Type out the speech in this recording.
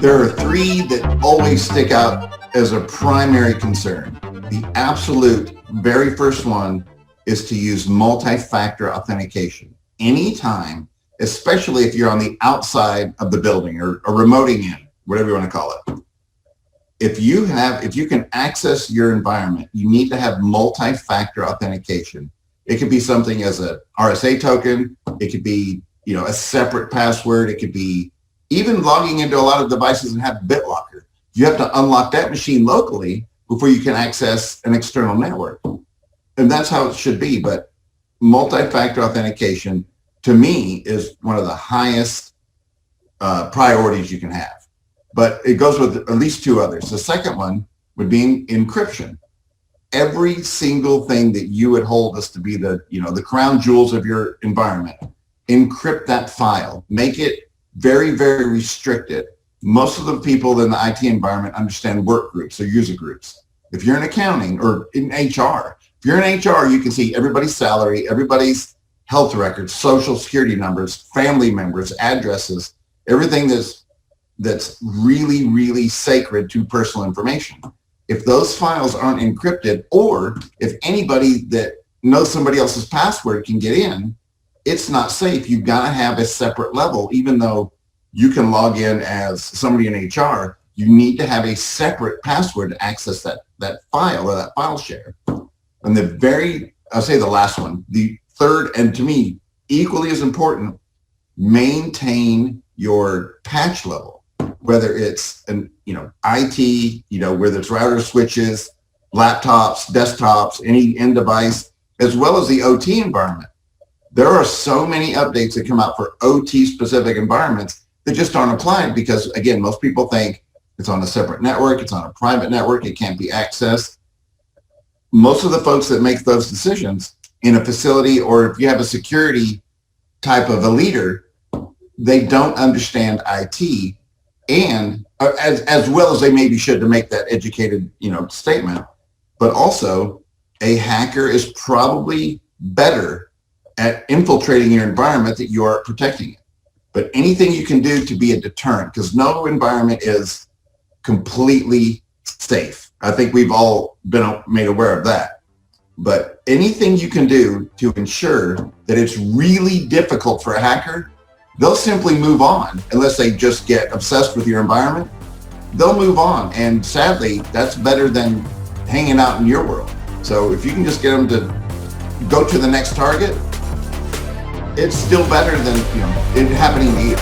There are three that always stick out as a primary concern. The absolute very first one is to use multi-factor authentication. Anytime, especially if you're on the outside of the building or remoting in, whatever you want to call it. If you can access your environment, you need to have multi-factor authentication. It could be something as a RSA token. It could be, a separate password. It could be even logging into a lot of devices and have BitLocker. You have to unlock that machine locally before you can access an external network. And that's how it should be. But multi-factor authentication, to me, is one of the highest priorities you can have. But it goes with at least two others. The second one would be encryption. Every single thing that you would hold as to be the crown jewels of your environment, encrypt that file. Make it very, very restricted. Most of the people in the IT environment understand work groups or user groups. If you're in accounting or in HR, if you're in HR, you can see everybody's salary, everybody's health records, social security numbers, family members, addresses, everything that's really, really sacred to personal information. If those files aren't encrypted, or if anybody that knows somebody else's password can get in, it's not safe. You've got to have a separate level. Even though you can log in as somebody in HR, you need to have a separate password to access that file or that file share. And I'll say the last one, the third, and to me, equally as important, maintain your patch level, whether it's IT, whether it's routers, switches, laptops, desktops, any end device, as well as the OT environment. There are so many updates that come out for OT specific environments that just aren't applied because, again, most people think it's on a separate network, it's on a private network, it can't be accessed. Most of the folks that make those decisions in a facility, or if you have a security type of a leader, they don't understand IT, and as well as they maybe should to make that educated, statement. But also, a hacker is probably better at infiltrating your environment that you are protecting it. But anything you can do to be a deterrent, because no environment is completely safe. I think we've all been made aware of that. But anything you can do to ensure that it's really difficult for a hacker, they'll simply move on unless they just get obsessed with your environment. They'll move on. And sadly, that's better than hanging out in your world. So if you can just get them to go to the next target, it's still better than it happening to you.